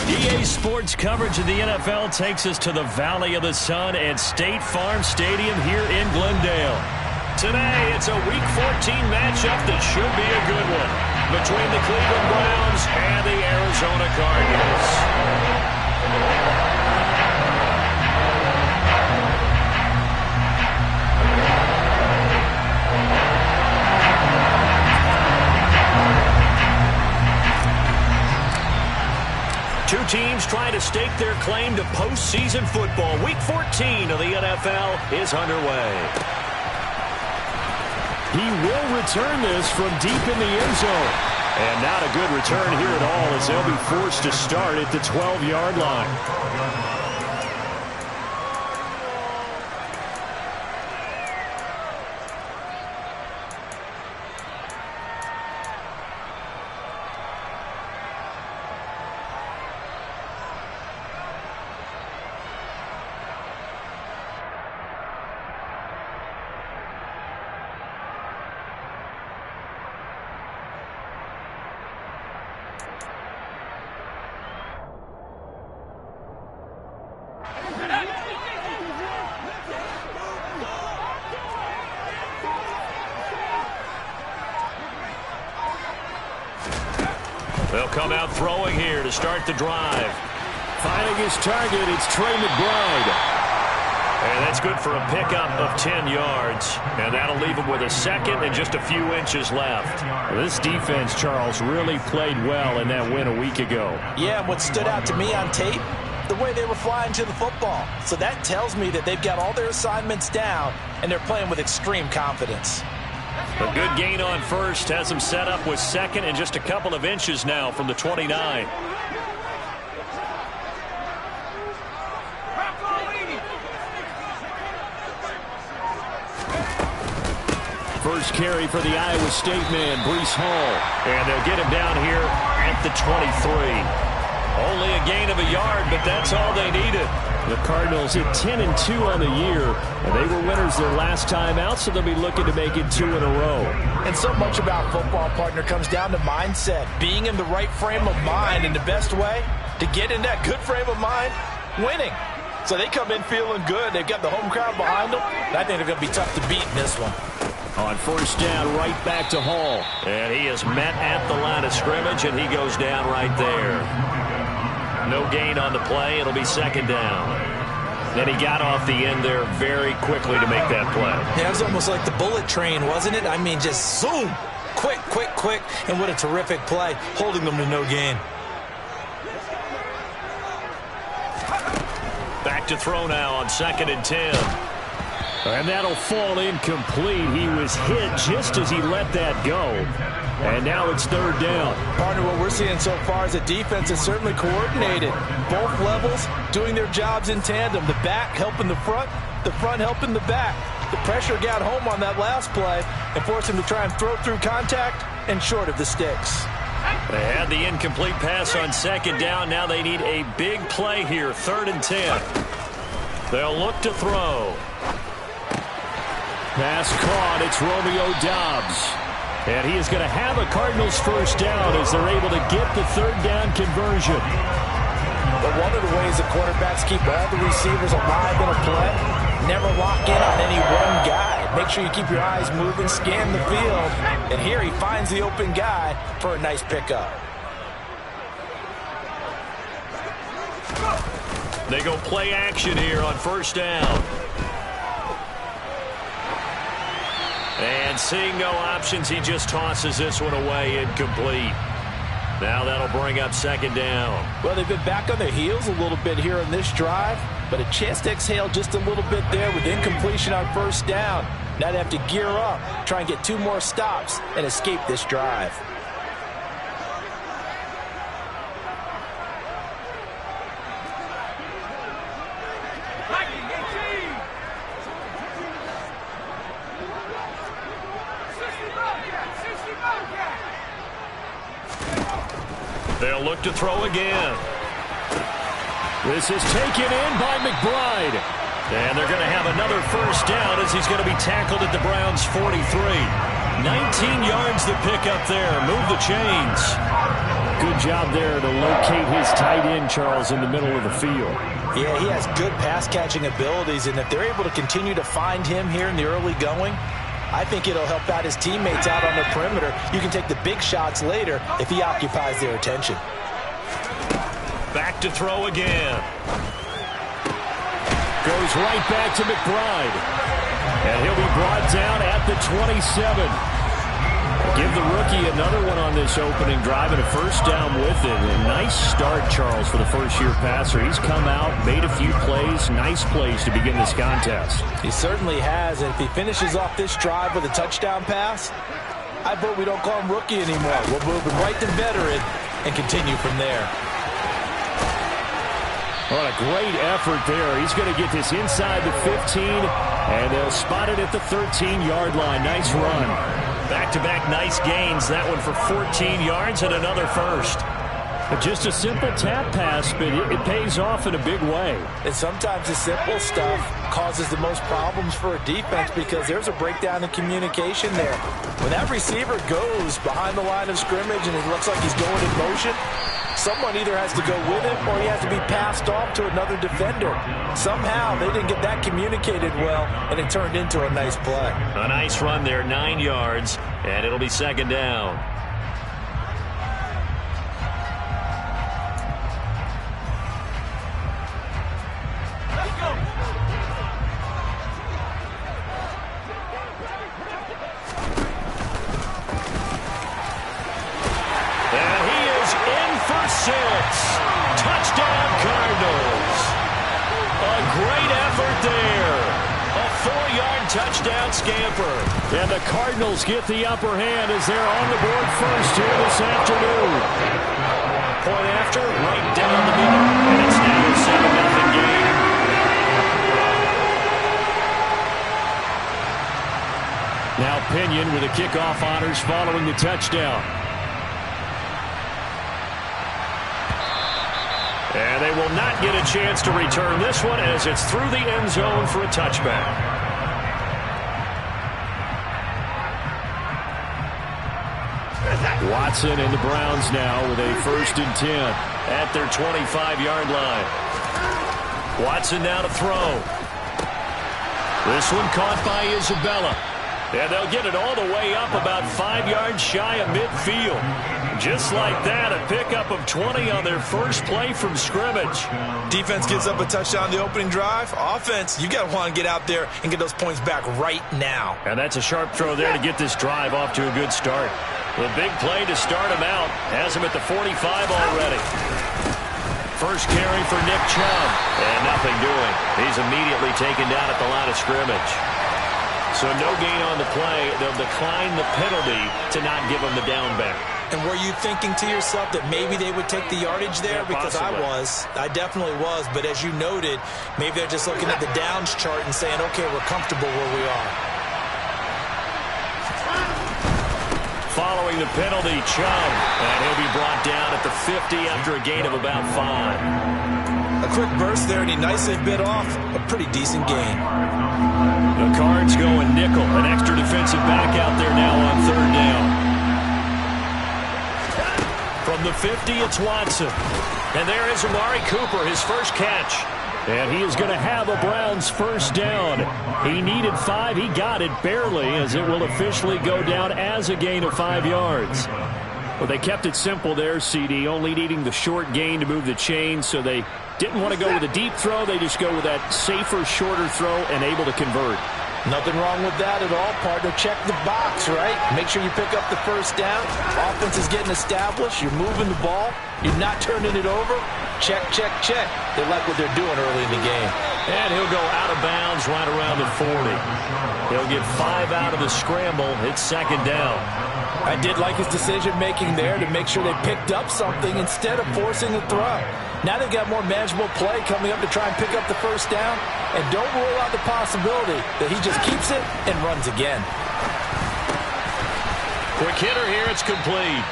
EA Sports coverage of the NFL takes us to the Valley of the Sun at State Farm Stadium here in Glendale. Today, it's a Week 14 matchup that should be a good one between the Cleveland Browns and the Arizona Cardinals. Two teams trying to stake their claim to postseason football. Week 14 of the NFL is underway. He will return this from deep in the end zone. And not a good return here at all as they'll be forced to start at the 12-yard line. They'll come out throwing here to start the drive. Finding his target, it's Trey McBride. And that's good for a pickup of 10 yards. And that'll leave him with a second and just a few inches left. Well, this defense, Charles, really played well in that win a week ago. Yeah, and what stood out to me on tape, the way they were flying to the football. So that tells me that they've got all their assignments down, and they're playing with extreme confidence. A good gain on first has him set up with second and just a couple of inches now from the 29. First carry for the Iowa State man, Breece Hall. And they'll get him down here at the 23. Only a gain of a yard, but that's all they needed. The Cardinals hit 10-2 on the year, and they were winners their last time out, so they'll be looking to make it 2 in a row. And so much about football, partner, comes down to mindset. Being in the right frame of mind, and the best way to get in that good frame of mind, winning. So they come in feeling good. They've got the home crowd behind them. I think they're going to be tough to beat in this one. On first down, right back to Hall. And he is met at the line of scrimmage, and he goes down right there. No gain on the play. It'll be second down. Then he got off the end there very quickly to make that play. Yeah, it was almost like the bullet train, wasn't it? I mean, just zoom. Quick, quick, quick. And what a terrific play, holding them to no gain. Back to throw now on 2nd and 10. And that'll fall incomplete. He was hit just as he let that go. And now it's 3rd down. Partner, what we're seeing so far is a defense that's certainly coordinated. Both levels doing their jobs in tandem. The back helping the front helping the back. The pressure got home on that last play and forced him to try and throw through contact and short of the sticks. They had the incomplete pass on 2nd down. Now they need a big play here. 3rd and 10. They'll look to throw. Pass caught. It's Romeo Doubs. And he is going to have a Cardinals first down as they're able to get the 3rd down conversion. But one of the ways the quarterbacks keep all the receivers alive in a play, never lock in on any one guy. Make sure you keep your eyes moving, scan the field. And here he finds the open guy for a nice pickup. They go play action here on first down. And seeing no options, he just tosses this one away, incomplete. Now that'll bring up 2nd down. Well, they've been back on their heels a little bit here in this drive, but a chance to exhale just a little bit there with incompletion on first down. Now they have to gear up, try and get 2 more stops and escape this drive. They'll look to throw again. This is taken in by McBride. And they're going to have another first down as he's going to be tackled at the Browns' 43. 19 yards to pick up there. Move the chains. Good job there to locate his tight end, Charles, in the middle of the field. Yeah, he has good pass-catching abilities, and if they're able to continue to find him here in the early going, I think it'll help out his teammates out on the perimeter. You can take the big shots later if he occupies their attention. Back to throw again. Goes right back to McBride. And he'll be brought down at the 27. Give the rookie another one on this opening drive and a first down with it. A nice start, Charles, for the first-year passer. He's come out, made a few plays, nice plays to begin this contest. He certainly has, and if he finishes off this drive with a touchdown pass, I vote we don't call him rookie anymore. We'll move him right to veteran and continue from there. What a great effort there. He's going to get this inside the 15, and they'll spot it at the 13-yard line. Nice run. Back-to-back nice gains. That one for 14 yards and another first. Just a simple tap pass, but it pays off in a big way. And sometimes the simple stuff causes the most problems for a defense because there's a breakdown in communication there. When that receiver goes behind the line of scrimmage and it looks like he's going in motion, someone either has to go with him or he has to be passed off to another defender. Somehow they didn't get that communicated well, and it turned into a nice play. A nice run there, 9 yards, and it'll be second down. Touchdown, Cardinals. A great effort there. A 4-yard touchdown scamper. And the Cardinals get the upper hand as they're on the board first here this afternoon. Point after, right down the middle. And it's now a 7-0 game. Now Pinion with the kickoff honors following the touchdown. And they will not get a chance to return this one as it's through the end zone for a touchback. Watson and the Browns now with a 1st and 10 at their 25-yard line. Watson now to throw. This one caught by Isabella. And they'll get it all the way up about 5 yards shy of midfield. Just like that, a pickup of 20 on their first play from scrimmage. Defense gives up a touchdown the opening drive. Offense, you got to want to get out there and get those points back right now. And that's a sharp throw there to get this drive off to a good start. The big play to start him out has him at the 45 already. First carry for Nick Chubb. And nothing doing. He's immediately taken down at the line of scrimmage. So no gain on the play. They'll decline the penalty to not give him the down back. And were you thinking to yourself that maybe they would take the yardage there? Yeah, because possibly. I definitely was. But as you noted, maybe they're just looking at the downs chart and saying, okay, we're comfortable where we are. Following the penalty, Chubb. And he'll be brought down at the 50 after a gain of about 5. A quick burst there, and he nicely bit off a pretty decent gain. The Cards going nickel. An extra defensive back out there now on 3rd down. From the 50, it's Watson. And there is Amari Cooper, his first catch. And he is going to have a Browns first down. He needed 5. He got it barely, as it will officially go down as a gain of 5 yards. Well, they kept it simple there, CD, only needing the short gain to move the chains, so they didn't want to go with a deep throw. They just go with that safer, shorter throw and able to convert. Nothing wrong with that at all, partner. Check the box, right? Make sure you pick up the first down. Offense is getting established. You're moving the ball. You're not turning it over. Check, check, check. They like what they're doing early in the game. And he'll go out of bounds right around the 40. He'll get 5 out of the scramble. It's second down. I did like his decision-making there to make sure they picked up something instead of forcing a throw. Now they've got more manageable play coming up to try and pick up the first down. And don't rule out the possibility that he just keeps it and runs again. Quick hitter here. It's complete.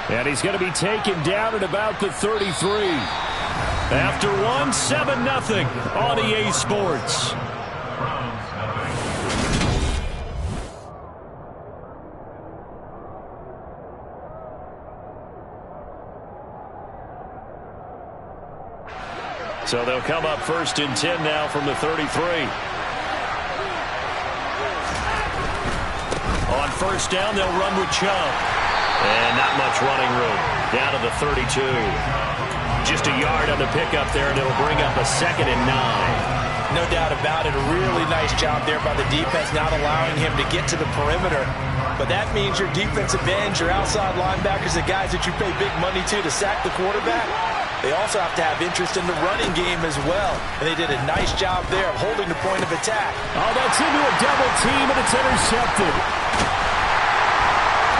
And he's going to be taken down at about the 33. After one, 7-0 on EA Sports. So they'll come up 1st and 10 now from the 33. On 1st down, they'll run with Chubb. And not much running room. Down to the 32. Just a yard on the pickup there, and it'll bring up a 2nd and 9. No doubt about it. A really nice job there by the defense, not allowing him to get to the perimeter. But that means your defensive ends, your outside linebackers, the guys that you pay big money to sack the quarterback, they also have to have interest in the running game as well. And they did a nice job there of holding the point of attack. Oh, that's into a double team, and it's intercepted.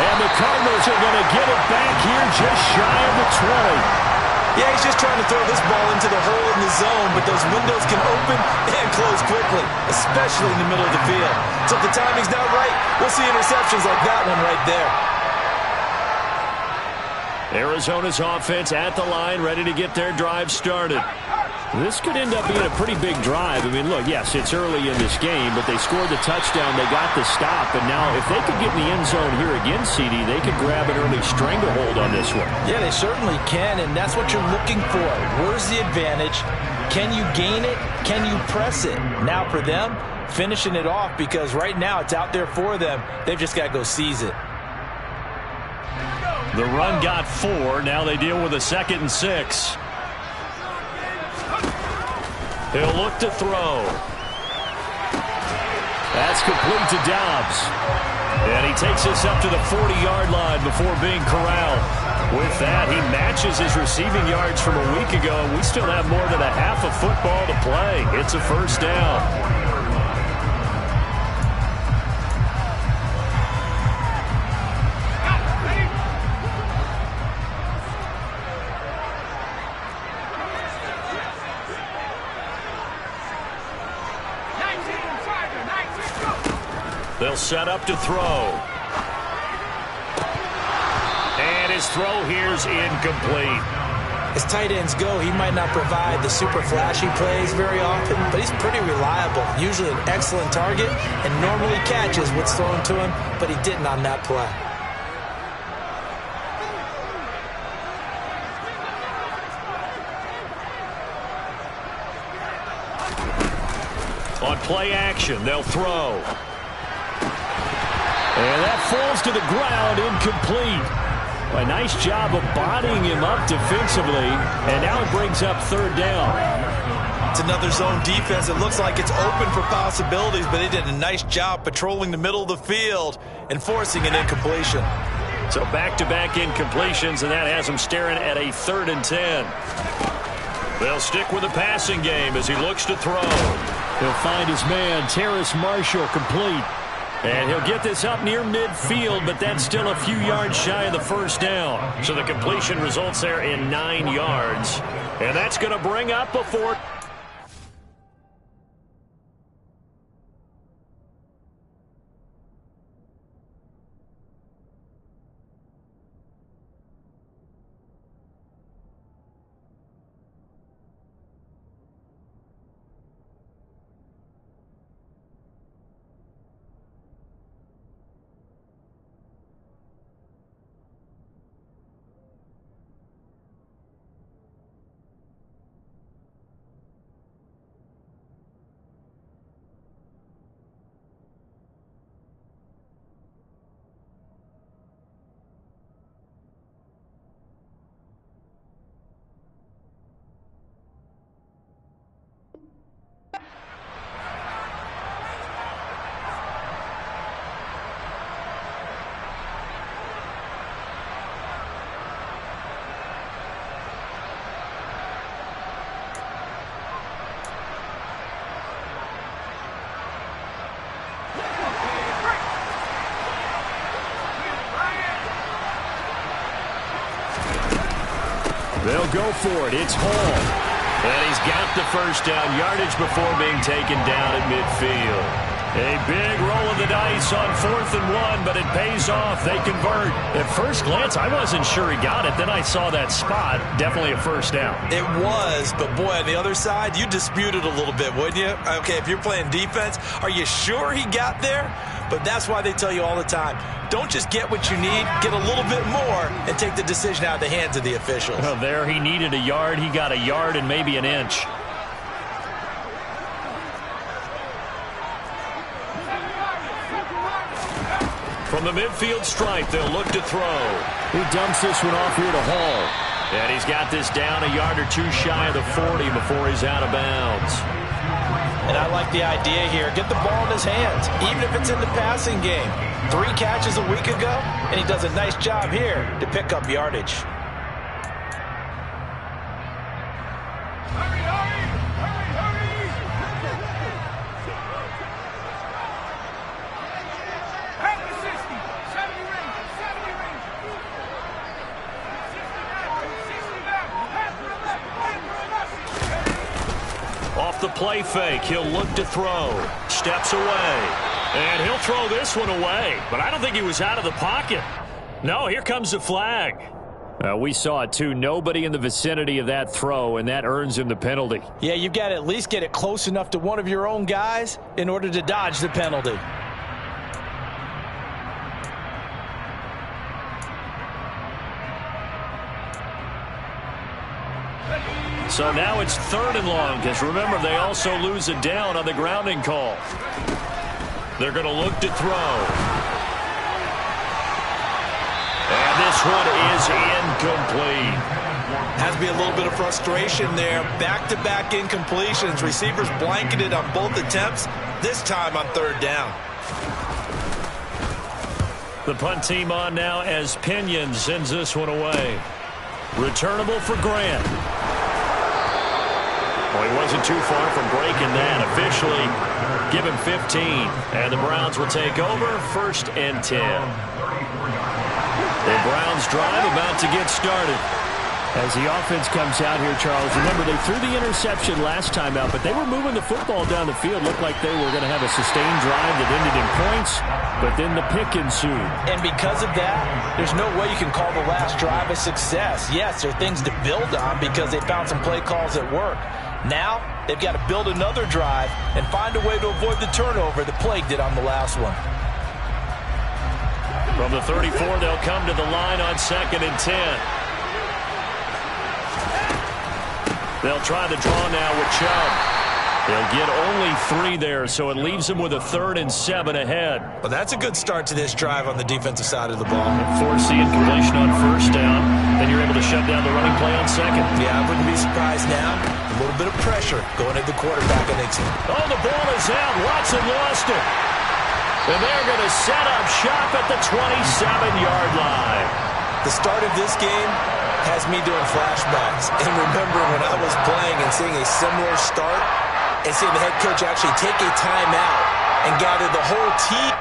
And the Cardinals are going to get it back here just shy of the 20. Yeah, he's just trying to throw this ball into the hole in the zone, but those windows can open and close quickly, especially in the middle of the field. So if the timing's not right, we'll see interceptions like that one right there. Arizona's offense at the line, ready to get their drive started. This could end up being a pretty big drive. I mean, look, yes, it's early in this game, but they scored the touchdown, they got the stop, and now if they could get in the end zone here again, CD, they could grab an early stranglehold on this one. Yeah, they certainly can, and that's what you're looking for. Where's the advantage? Can you gain it? Can you press it? Now for them, finishing it off, because right now it's out there for them. They've just got to go seize it. The run got 4. Now they deal with a 2nd and 6. He'll look to throw. That's complete to Dobbs. And he takes us up to the 40-yard line before being corralled. With that, he matches his receiving yards from a week ago, and we still have more than a half a football to play. It's a 1st down. They'll set up to throw. And his throw here's incomplete. As tight ends go, he might not provide the super flashy plays very often, but he's pretty reliable. Usually an excellent target and normally catches what's thrown to him, but he didn't on that play. On play action, they'll throw. And that falls to the ground, incomplete. A nice job of bodying him up defensively, and now it brings up 3rd down. It's another zone defense. It looks like it's open for possibilities, but they did a nice job patrolling the middle of the field and forcing an incompletion. So back-to-back incompletions, and that has him staring at a 3rd and 10. They'll stick with the passing game as he looks to throw. He'll find his man, Terrace Marshall, complete. And he'll get this up near midfield, but that's still a few yards shy of the 1st down. So the completion results there in 9 yards. And that's going to bring up a 4th. They'll go for it. It's Hall. And he's got the 1st down yardage before being taken down at midfield. A big roll of the dice on 4th and 1, but it pays off. They convert. At first glance, I wasn't sure he got it. Then I saw that spot. Definitely a 1st down. It was, but boy, on the other side, you dispute it a little bit, wouldn't you? Okay, if you're playing defense, are you sure he got there? But that's why they tell you all the time, don't just get what you need, get a little bit more, and take the decision out of the hands of the officials. Well, there he needed a yard. He got a yard and maybe an inch. From the midfield stripe, they'll look to throw. He dumps this one off here to Hall. And he's got this down a yard or two shy of the 40 before he's out of bounds. And I like the idea here. Get the ball in his hands, even if it's in the passing game. 3 catches a week ago, and he does a nice job here to pick up yardage. Off the play fake, he'll look to throw. Steps away. And he'll throw this one away. But I don't think he was out of the pocket. No, here comes the flag. We saw it, too. Nobody in the vicinity of that throw, and that earns him the penalty. Yeah, you've got to at least get it close enough to one of your own guys in order to dodge the penalty. So now it's 3rd and long, because remember, they also lose a down on the grounding call. They're going to look to throw. And this one is incomplete. Has to be a little bit of frustration there. Back-to-back incompletions. Receivers blanketed on both attempts, this time on 3rd down. The punt team on now as Pinion sends this one away. Returnable for Grant. Well, he wasn't too far from breaking that. Officially, give him 15. And the Browns will take over, 1st and 10. The Browns drive about to get started. As the offense comes out here, Charles, remember they threw the interception last time out, but they were moving the football down the field. Looked like they were going to have a sustained drive that ended in points, but then the pick ensued. And because of that, there's no way you can call the last drive a success. Yes, there are things to build on because they found some play calls that work. Now, they've got to build another drive and find a way to avoid the turnover that plagued it on the last one. From the 34, they'll come to the line on 2nd and 10. They'll try the draw now with Chubb. They'll get only 3 there, so it leaves them with a 3rd and 7 ahead. Well, that's a good start to this drive on the defensive side of the ball. Force the incompletion on 1st down, then you're able to shut down the running play on 2nd. Yeah, I wouldn't be surprised now. A little bit of pressure going at the quarterback in Nixon. Oh, the ball is out. Watson lost it. And they're going to set up shop at the 27-yard line. The start of this game has me doing flashbacks. And remember when I was playing and seeing a similar start and seeing the head coach actually take a timeout and gather the whole team.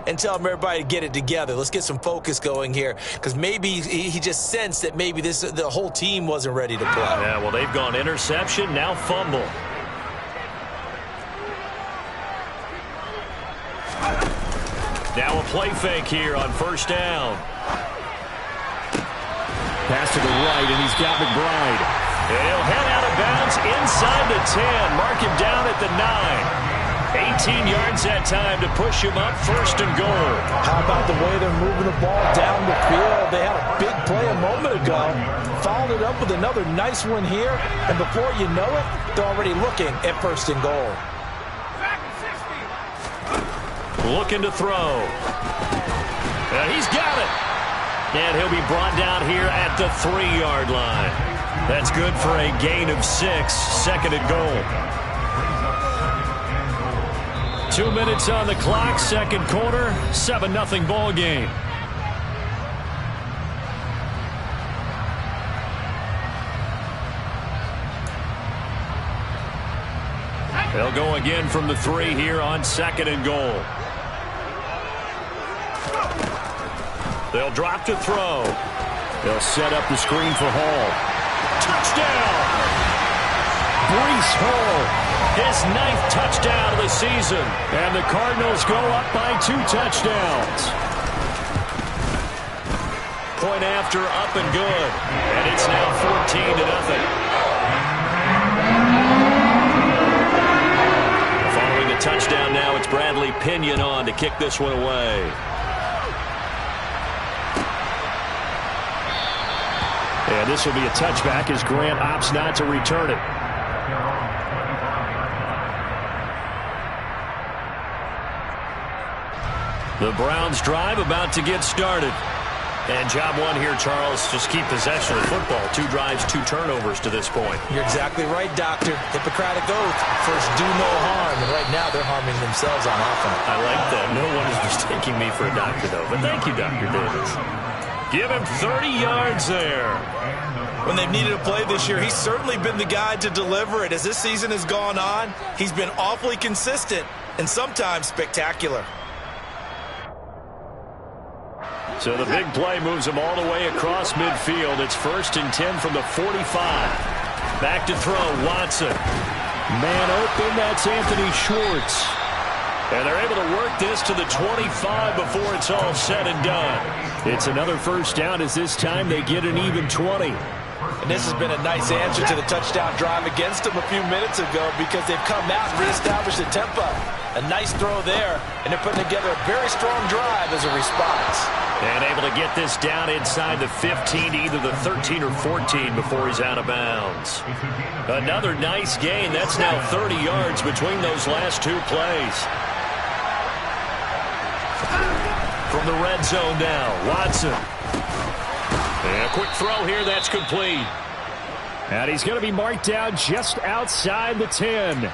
And tell everybody to get it together. Let's get some focus going here, because maybe he just sensed that maybe the whole team wasn't ready to play. Yeah, well, they've gone interception, now fumble. Now a play fake here on 1st down. Pass to the right, and he's got McBride. And he'll head out of bounds inside the 10. Mark him down at the 9. 18 yards that time to push him up, 1st and goal. How about the way they're moving the ball down the field? They had a big play a moment ago. Followed it up with another nice one here. And before you know it, they're already looking at 1st and goal. Looking to throw. And he's got it. And he'll be brought down here at the 3-yard line. That's good for a gain of 6, second and goal. 2 minutes on the clock, second quarter, 7-0 ball game. They'll go again from the 3 here on second and goal. They'll drop to throw. They'll set up the screen for Hall. Touchdown! Breece Hall, his 9th touchdown of the season. And the Cardinals go up by 2 touchdowns. Point after, up and good. And it's now 14-0. Following the touchdown now, it's Bradley Pinion on to kick this one away. And this will be a touchback as Grant opts not to return it. The Browns drive about to get started. And job one here, Charles, just keep possession of the football. 2 drives, 2 turnovers to this point. You're exactly right, Doctor. Hippocratic oath. First, do no harm. And right now, they're harming themselves on offense. I like that. No one is mistaking me for a doctor, though. But thank you, Dr. Davis. Give him 30 yards there. When they've needed a play this year, he's certainly been the guy to deliver it. As this season has gone on, he's been awfully consistent and sometimes spectacular. So the big play moves him all the way across midfield. It's 1st and 10 from the 45. Back to throw, Watson. Man open, that's Anthony Schwartz. And they're able to work this to the 25 before it's all said and done. It's another first down as this time they get an even 20. And this has been a nice answer to the touchdown drive against them a few minutes ago because they've come out and reestablished the tempo. A nice throw there, and they're putting together a very strong drive as a response. And able to get this down inside the 15, either the 13 or 14 before he's out of bounds. Another nice gain. That's now 30 yards between those last 2 plays. From the red zone now, Watson. And a quick throw here, that's complete. And he's going to be marked down just outside the 10.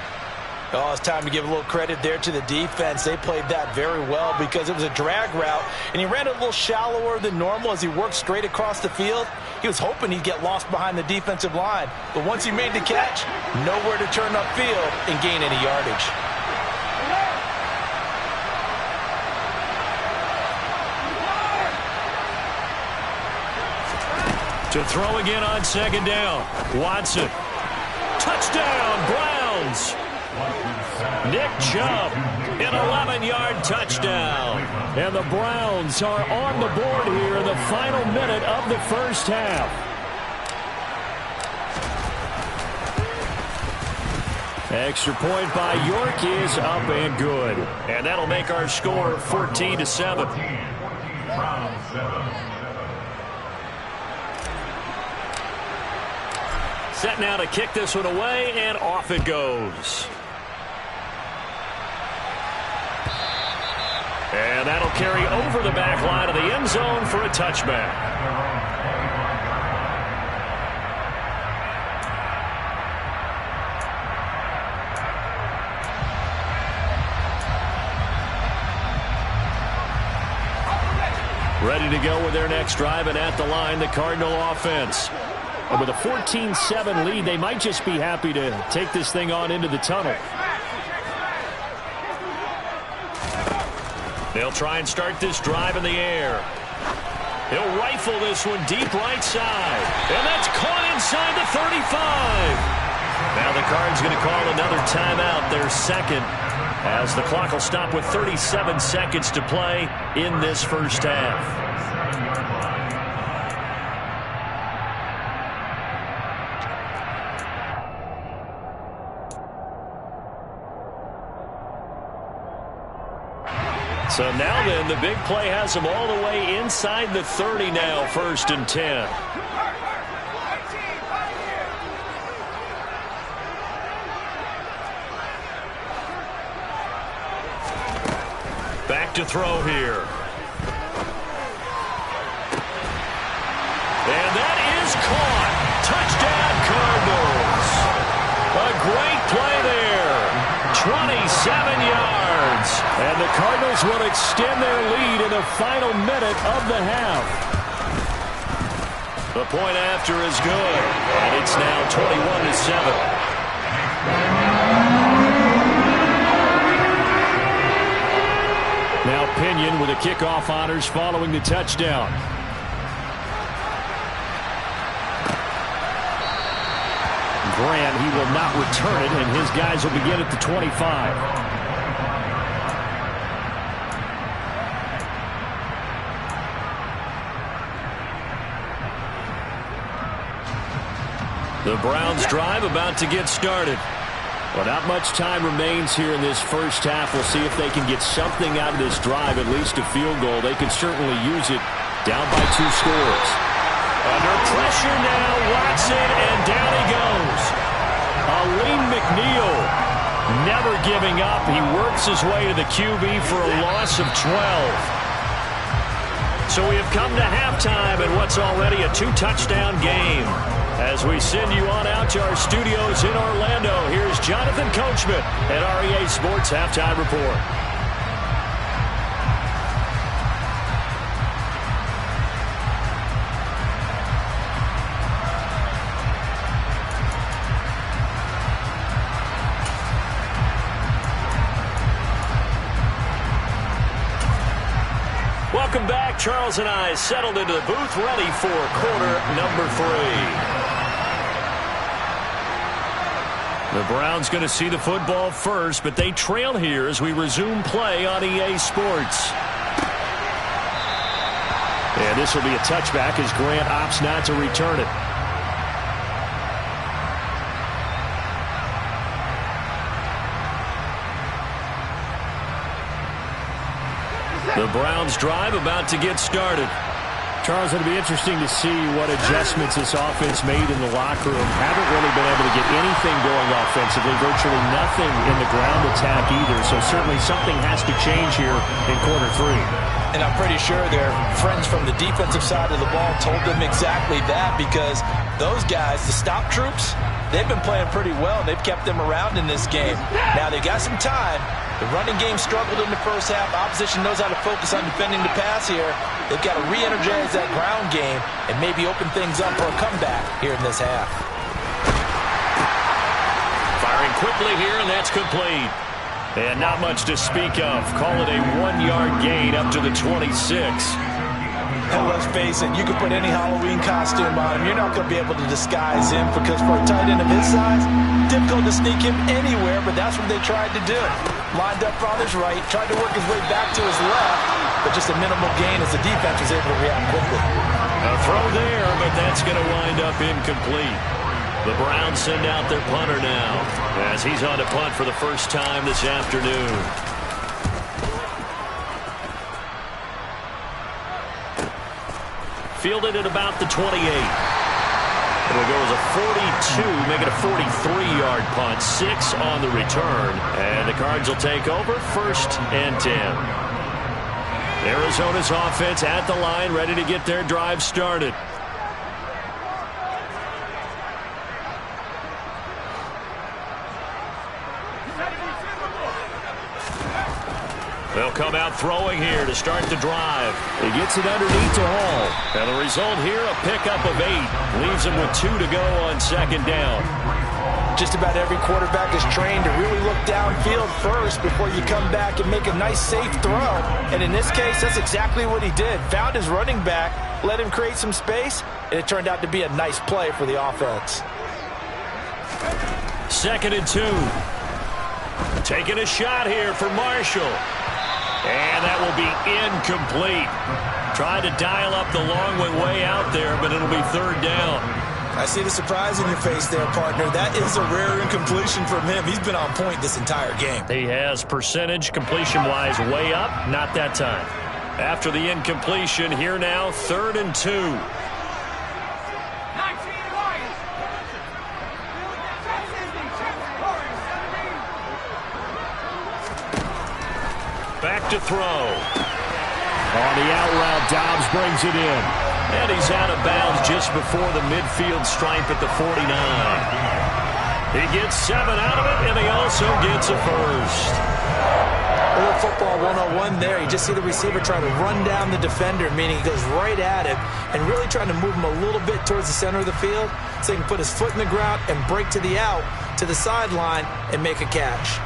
Oh, it's time to give a little credit there to the defense. They played that very well because it was a drag route, and he ran it a little shallower than normal as he worked straight across the field. He was hoping he'd get lost behind the defensive line, but once he made the catch, nowhere to turn upfield and gain any yardage. To throw again on second down. Watson. Touchdown, Browns. Nick Chubb, an 11-yard touchdown. And the Browns are on the board here in the final minute of the first half. Extra point by York is up and good. And that'll make our score 14-7. Set now to kick this one away, and off it goes. And that'll carry over the back line of the end zone for a touchback. Ready to go with their next drive, and at the line, the Cardinal offense. And with a 14-7 lead, they might just be happy to take this thing on into the tunnel. They'll try and start this drive in the air. He'll rifle this one deep right side. And that's caught inside the 35. Now the Cards going to call another timeout, their second, as the clock will stop with 37 seconds to play in this first half. So now then, the big play has them all the way inside the 30 now, 1st and 10. Back to throw here. And that is caught. Touchdown. And the Cardinals will extend their lead in the final minute of the half. The point after is good, and it's now 21-7. Now Pinion with the kickoff honors following the touchdown. Grant, he will not return it, and his guys will begin at the 25. The Browns drive about to get started. Well, not much time remains here in this first half. We'll see if they can get something out of this drive, at least a field goal. They can certainly use it down by 2 scores. Under pressure now, Watson, and down he goes. Aleem McNeil never giving up. He works his way to the QB for a loss of 12. So we have come to halftime in what's already a 2-touchdown game. As we send you on out to our studios in Orlando, here's Jonathan Coachman at REA Sports Halftime Report. Welcome back. Charles and I settled into the booth, ready for quarter number 3. The Browns going to see the football first, but they trail here as we resume play on EA Sports. And this will be a touchback as Grant opts not to return it. The Browns drive about to get started. Charles, it'll be interesting to see what adjustments this offense made in the locker room. Haven't really been able to get anything going offensively, virtually nothing in the ground attack either. So certainly something has to change here in quarter 3. And I'm pretty sure their friends from the defensive side of the ball told them exactly that, because those guys, the stop troops, they've been playing pretty well, and they've kept them around in this game. Now they got some time. The running game struggled in the first half. Opposition knows how to focus on defending the pass here. They've got to re-energize that ground game and maybe open things up for a comeback here in this half. Firing quickly here, and that's complete. And not much to speak of. Call it a 1-yard gain up to the 26. And let's face it, you can put any Halloween costume on him. You're not going to be able to disguise him, because for a tight end of his size, difficult to sneak him anywhere, but that's what they tried to do. Lined up on his right, tried to work his way back to his left, but just a minimal gain as the defense was able to react quickly. A throw there, but that's going to wind up incomplete. The Browns send out their punter now, as he's on to punt for the first time this afternoon. Fielded at about the 28. It'll go as a 42, make it a 43-yard punt. 6 on the return. And the Cards will take over, 1st and 10. Arizona's offense at the line, ready to get their drive started. They'll come out throwing here to start the drive. He gets it underneath to Hall. And the result here, a pickup of 8. Leaves him with 2 to go on 2nd down. Just about every quarterback is trained to really look downfield first before you come back and make a nice, safe throw. And in this case, that's exactly what he did. Found his running back, let him create some space, and it turned out to be a nice play for the offense. 2nd and 2. Taking a shot here for Marshall. And that will be incomplete. Tried to dial up the long way out there, but it'll be 3rd down. I see the surprise in your face there, partner. That is a rare incompletion from him. He's been on point this entire game. He has percentage completion-wise way up. Not that time. After the incompletion, here now, 3rd and 2. Back to throw. On the out route, Dobbs brings it in. And he's out of bounds just before the midfield stripe at the 49. He gets 7 out of it, and he also gets a first. A little football 101 there. You just see the receiver trying to run down the defender, meaning he goes right at him and really trying to move him a little bit towards the center of the field so he can put his foot in the ground and break to the out, to the sideline, and make a catch.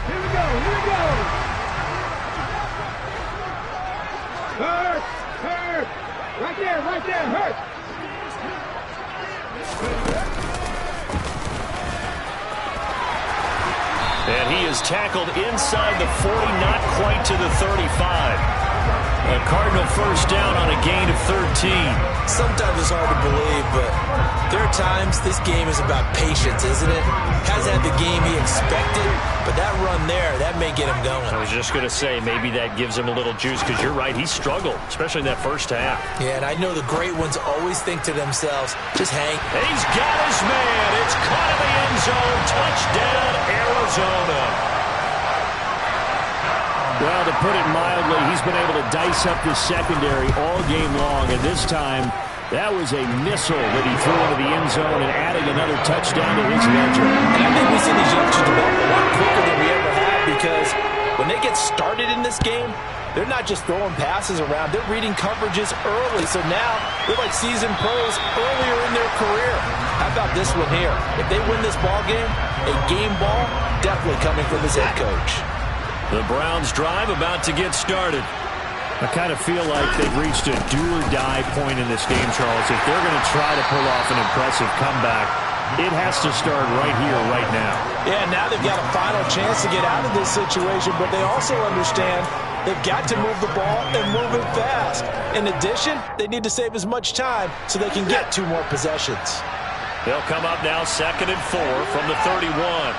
Here we go, here we go. Hurt, hurt. Right there, hurt. And he is tackled inside the 40, not quite to the 35. A Cardinal first down on a gain of 13. Sometimes it's hard to believe, but there are times this game is about patience, isn't it? Hasn't had the game he expected, but that run there, that may get him going. I was just going to say, maybe that gives him a little juice, because you're right, he struggled, especially in that first half. Yeah, and I know the great ones always think to themselves, just hang. He's got his man. It's caught in the end zone. Touchdown, Arizona. Well, to put it mildly, he's been able to dice up the secondary all game long, and this time that was a missile that he threw into the end zone and adding another touchdown to his ledger. And I think we see these youngsters develop a lot quicker than we ever have, because when they get started in this game, they're not just throwing passes around. They're reading coverages early, so now they're like seasoned pros earlier in their career. How about this one here? If they win this ball game, a game ball definitely coming from his head coach. The Browns drive about to get started. I kind of feel like they've reached a do-or-die point in this game, Charles. If they're going to try to pull off an impressive comeback, it has to start right here, right now. Yeah, now they've got a final chance to get out of this situation, but they also understand they've got to move the ball and move it fast. In addition, they need to save as much time so they can get 2 more possessions. They'll come up now 2nd and 4 from the 31.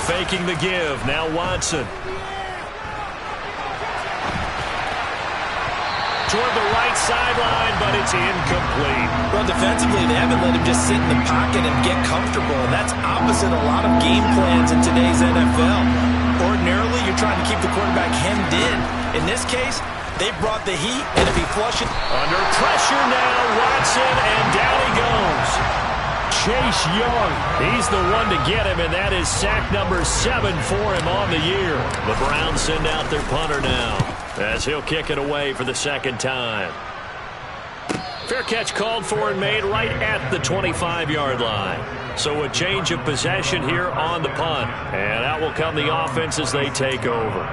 Faking the give. Now Watson. Toward the right sideline, but it's incomplete. Well, defensively, they haven't let him just sit in the pocket and get comfortable, and that's opposite a lot of game plans in today's NFL. Ordinarily, you're trying to keep the quarterback hemmed in. In this case, they brought the heat, and if he flushes... Under pressure now, Watson, and down he goes. Chase Young. He's the one to get him, and that is sack number 7 for him on the year. The Browns send out their punter now, as he'll kick it away for the 2nd time. Fair catch called for and made right at the 25-yard line. So a change of possession here on the punt. And out will come the offense as they take over.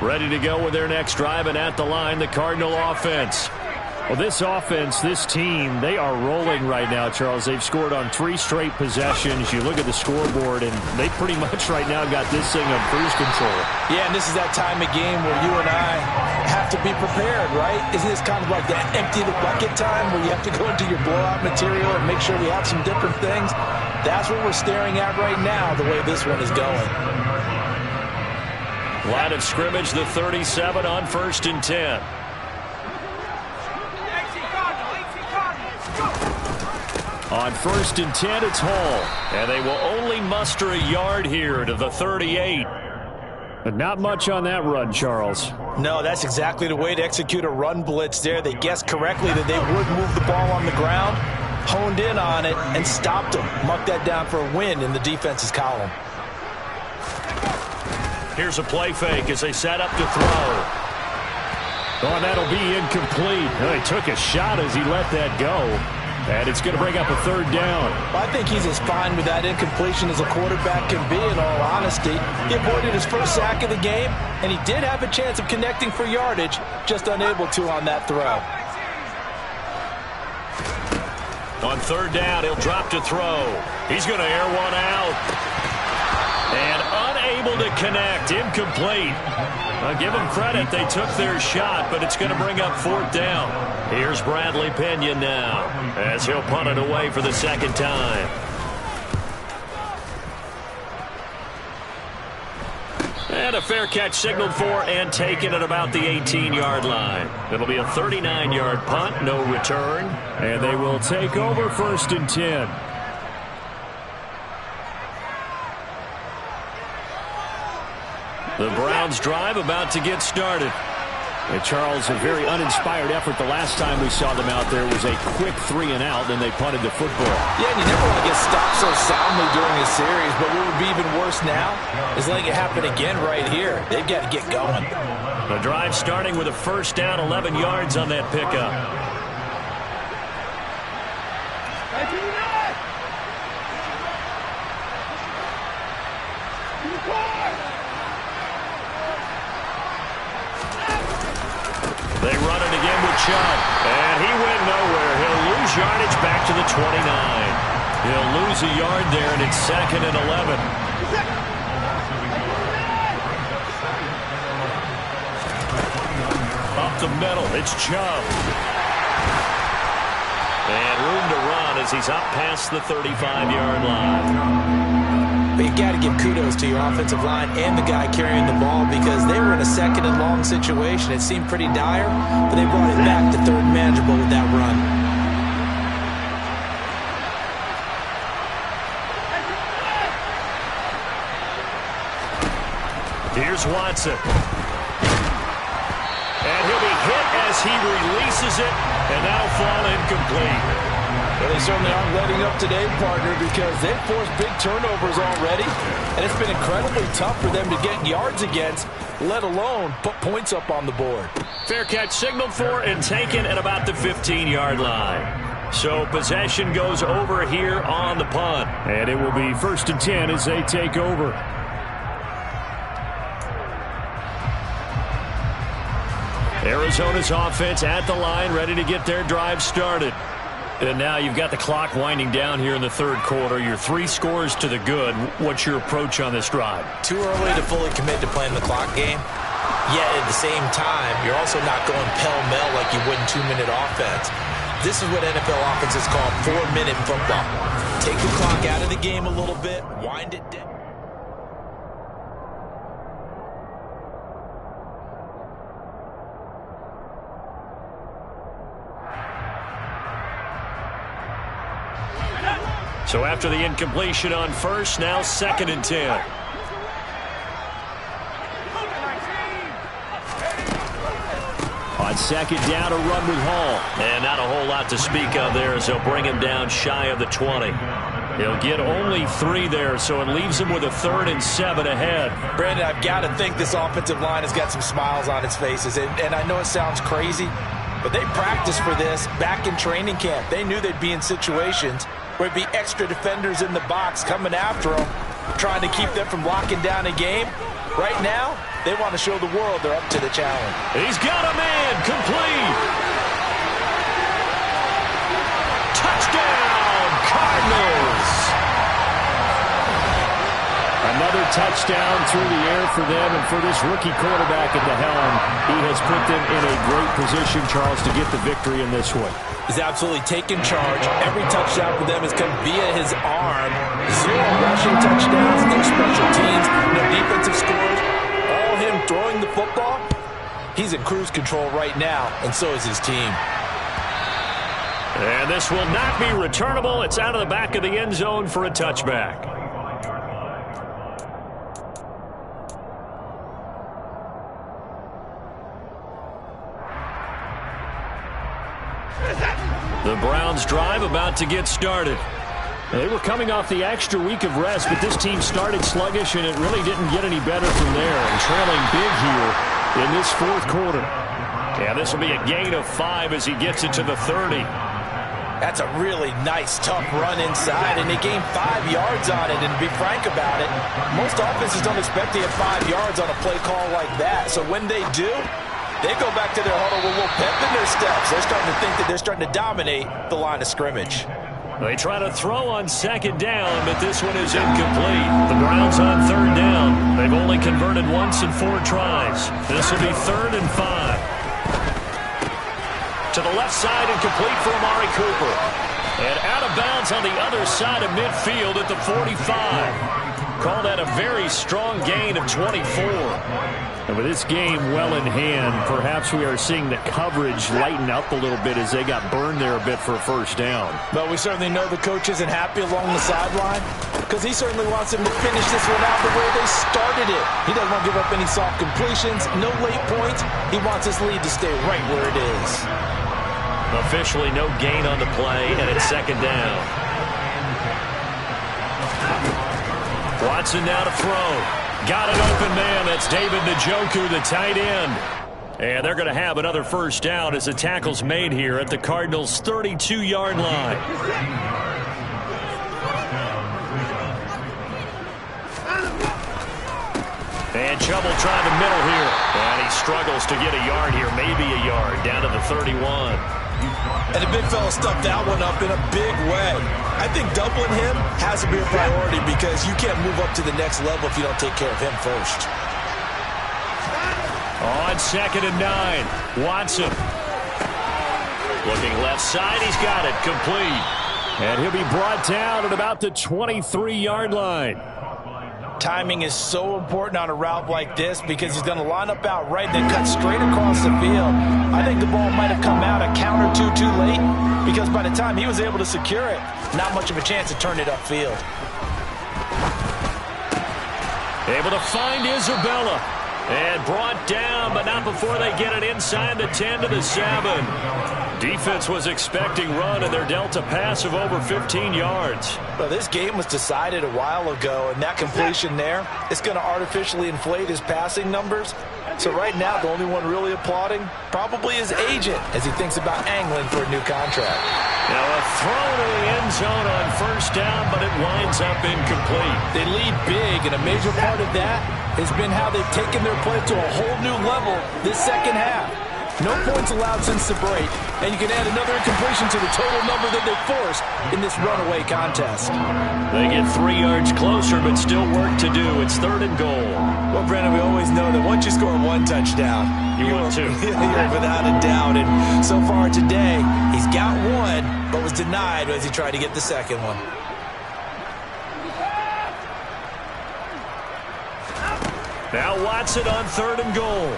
Ready to go with their next drive, and at the line, the Cardinal offense. Well, this offense, this team, they are rolling right now, Charles. They've scored on 3 straight possessions. You look at the scoreboard, and they pretty much right now got this thing on cruise control. Yeah, and this is that time of game where you and I have to be prepared, right? Isn't this kind of like that empty the bucket time where you have to go into your blowout material and make sure we have some different things? That's what we're staring at right now, the way this one is going. Line of scrimmage, the 37 on 1st and 10. On 1st and 10, it's Hall. And they will only muster a yard here to the 38. But not much on that run, Charles. No, that's exactly the way to execute a run blitz there. They guessed correctly that they would move the ball on the ground, honed in on it, and stopped them. Mark that down for a win in the defense's column. Here's a play fake as they set up to throw. Oh, that'll be incomplete. Well, he took a shot as he let that go. And it's going to bring up a 3rd down. Well, I think he's as fine with that incompletion as a quarterback can be, in all honesty. He avoided his first sack of the game, and he did have a chance of connecting for yardage, just unable to on that throw. On 3rd down, he'll drop to throw. He's going to air one out. And unable to connect. Incomplete. I'll give them credit. They took their shot, but it's going to bring up 4th down. Here's Bradley Pena now, as he'll punt it away for the 2nd time. And a fair catch signaled for and taken at about the 18-yard line. It'll be a 39-yard punt, no return. And they will take over 1st and 10. The Browns drive about to get started. And Charles, a very uninspired effort the last time we saw them out there was a quick 3 and out, then they punted the football. Yeah, and you never want to get stopped so soundly during a series, but what would be even worse now is letting it happen again right here. They've got to get going. The drive starting with a first down, 11 yards on that pickup. They run it again with Chubb, and he went nowhere. He'll lose yardage back to the 29. He'll lose a yard there, and it's 2nd and 11. Up the middle, it's Chubb. And room to run as he's up past the 35-yard line. But you got to give kudos to your offensive line and the guy carrying the ball because they were in a 2nd and long situation. It seemed pretty dire, but they brought it back to 3rd and manageable with that run. Here's Watson. And he'll be hit as he releases it, and that'll fall incomplete. Well, they certainly aren't letting up today, partner, because they've forced big turnovers already, and it's been incredibly tough for them to get yards against, let alone put points up on the board. Fair catch signaled for and taken at about the 15-yard line. So possession goes over here on the punt. And it will be 1st and 10 as they take over. Arizona's offense at the line, ready to get their drive started. And now you've got the clock winding down here in the 3rd quarter. You're 3 scores to the good. What's your approach on this drive? Too early to fully commit to playing the clock game. Yet at the same time, you're also not going pell-mell like you would in 2-minute offense. This is what NFL offenses call 4-minute football. Take the clock out of the game a little bit, wind it down. So after the incompletion on first, now 2nd and 10. On 2nd down, a run with Hall. And not a whole lot to speak of there as they'll bring him down shy of the 20. He'll get only 3 there, so it leaves him with a 3rd and 7 ahead. Brandon, I've got to think this offensive line has got some smiles on its faces. And I know it sounds crazy, but they practiced for this back in training camp. They knew they'd be in situations where it'd be extra defenders in the box coming after them, trying to keep them from locking down a game. Right now, they want to show the world they're up to the challenge. He's got a man, complete. Touchdown, Cardinals. Another touchdown through the air for them, and for this rookie quarterback at the helm, he has put them in a great position, Charles, to get the victory in this one. He's absolutely taken charge. Every touchdown for them has come via his arm. 0 rushing touchdowns, no special teams, no defensive scores. All him throwing the football. He's in cruise control right now, and so is his team. And this will not be returnable. It's out of the back of the end zone for a touchback. The Browns drive about to get started. They were coming off the extra week of rest, but this team started sluggish, and it really didn't get any better from there. And trailing big here in this 4th quarter. Yeah, this will be a gain of 5 as he gets it to the 30. That's a really nice, tough run inside, and they gained 5 yards on it. And to be frank about it, most offenses don't expect to get 5 yards on a play call like that. So when they do, they go back to their huddle with a little pep in their steps. They're starting to think that they're starting to dominate the line of scrimmage. They try to throw on 2nd down, but this one is incomplete. The Browns on 3rd down. They've only converted once in 4 tries. This will be 3rd and 5. To the left side and complete for Amari Cooper. And out of bounds on the other side of midfield at the 45. Call that a very strong gain of 24. And with this game well in hand, perhaps we are seeing the coverage lighten up a little bit as they got burned there a bit for a first down. But we certainly know the coach isn't happy along the sideline because he certainly wants him to finish this one out the way they started it. He doesn't want to give up any soft completions, no late points. He wants this lead to stay right where it is. Officially no gain on the play, and it's second down. Watson now to throw. Got an open man. That's David Njoku, the tight end. And they're going to have another first down as the tackle's made here at the Cardinals' 32-yard line. And trouble trying to middle here. And he struggles to get a yard here, maybe a yard, down to the 31. And the big fella stuffed that one up in a big way. I think doubling him has to be a priority because you can't move up to the next level if you don't take care of him first. On 2nd and 9, Watson. Looking left side, he's got it, complete. And he'll be brought down at about the 23-yard line. Timing is so important on a route like this because he's going to line up out right, then cut straight across the field. I think the ball might have come out a count or two too late because by the time he was able to secure it, not much of a chance to turn it upfield. Able to find Isabella. And brought down, but not before they get it inside the 10 to the 7. Defense was expecting run, and they're dealt a pass of over 15 yards. Well, this game was decided a while ago, and that completion there is going to artificially inflate his passing numbers. So right now, the only one really applauding probably his agent as he thinks about angling for a new contract. Now a throw to the end zone on first down, but it winds up incomplete. They lead big, and a major part of that has been how they've taken their play to a whole new level this second half. No points allowed since the break, and you can add another incompletion to the total number that they forced in this runaway contest. They get 3 yards closer, but still work to do. It's 3rd and goal. Well, Brandon, we always know that once you score one touchdown, you want two. You're without a doubt. And so far today, he's got one, but was denied as he tried to get the second one. Now Watson on 3rd and goal.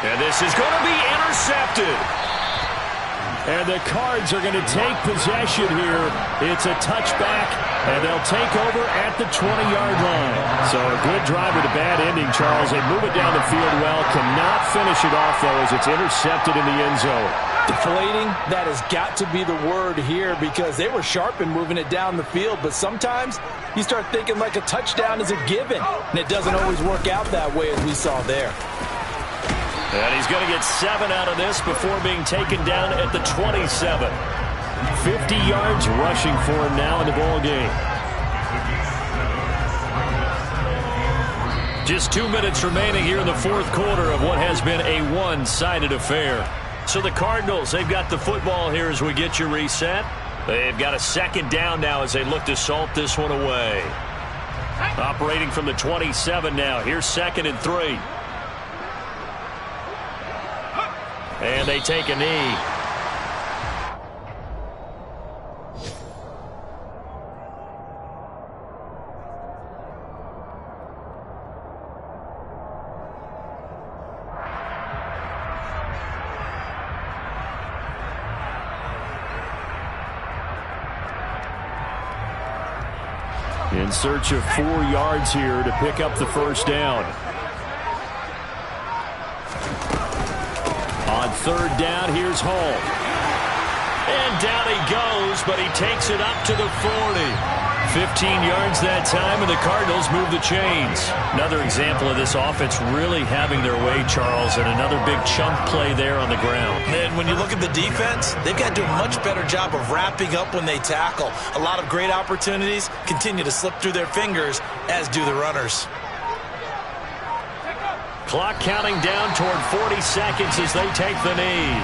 And this is going to be intercepted. And the Cards are going to take possession here. It's a touchback, and they'll take over at the 20-yard line. So a good drive with a bad ending, Charles. They move it down the field well. Cannot finish it off, though, as it's intercepted in the end zone. Deflating, that has got to be the word here because they were sharp in moving it down the field. But sometimes you start thinking like a touchdown is a given, and it doesn't always work out that way as we saw there. And he's going to get 7 out of this before being taken down at the 27. 50 yards rushing for him now in the ball game. Just 2 minutes remaining here in the 4th quarter of what has been a one-sided affair. So the Cardinals, they've got the football here as we get you reset. They've got a 2nd down now as they look to salt this one away. Operating from the 27 now. Here's 2nd and 3. And they take a knee. In search of 4 yards here to pick up the first down. On 3rd down, here's Hall. And down he goes, but he takes it up to the 40. 15 yards that time, and the Cardinals move the chains. Another example of this offense really having their way, Charles, and another big chunk play there on the ground. And when you look at the defense, they've got to do a much better job of wrapping up when they tackle. A lot of great opportunities continue to slip through their fingers, as do the runners. Clock counting down toward 40 seconds as they take the knee.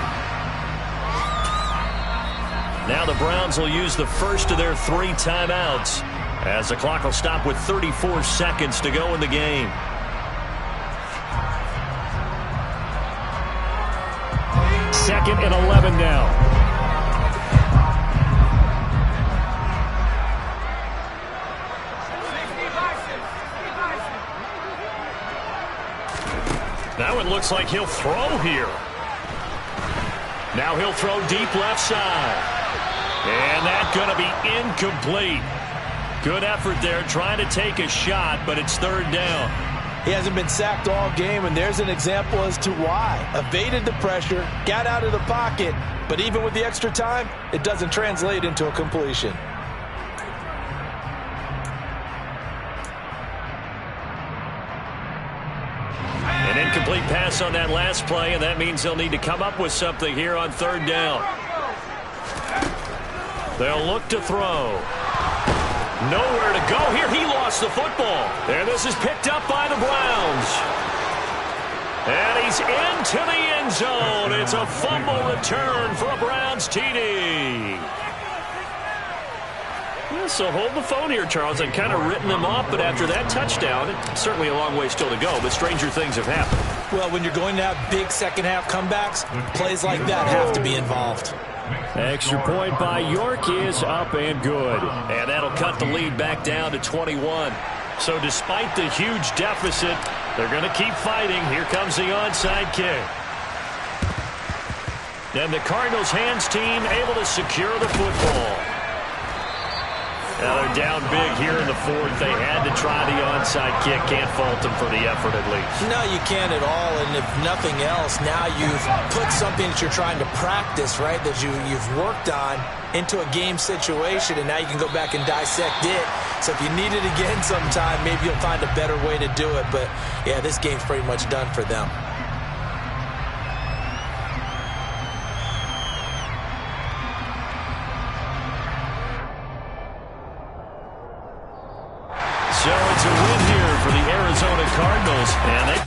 Now the Browns will use the first of their 3 timeouts as the clock will stop with 34 seconds to go in the game. Second and 11 now. it looks like he'll throw here. Now he'll throw deep left side. And that's going to be incomplete. Good effort there trying to take a shot, but it's third down. He hasn't been sacked all game, and there's an example as to why. Evaded the pressure, got out of the pocket, but even with the extra time, it doesn't translate into a completion. An incomplete pass on that last play, and that means they'll need to come up with something here on third down. They'll look to throw. Nowhere to go here. He lost the football. And this is picked up by the Browns. And he's into the end zone. It's a fumble return for a Browns TD. Yeah, so hold the phone here, Charles. I've kind of written them off, but after that touchdown, it's certainly a long way still to go, but stranger things have happened. Well, when you're going to have big second-half comebacks, plays like that have to be involved. Extra point by York is up and good. And that'll cut the lead back down to 21. So despite the huge deficit, they're going to keep fighting. Here comes the onside kick. And the Cardinals hands team able to secure the football. Now they're down big here in the fourth. They had to try the onside kick. Can't fault them for the effort at least. No, you can't at all. And if nothing else, now you've put something that you're trying to practice, right, that you've worked on into a game situation, and now you can go back and dissect it. So if you need it again sometime, maybe you'll find a better way to do it. But, yeah, this game's pretty much done for them. So it's a win here for the Arizona Cardinals, and they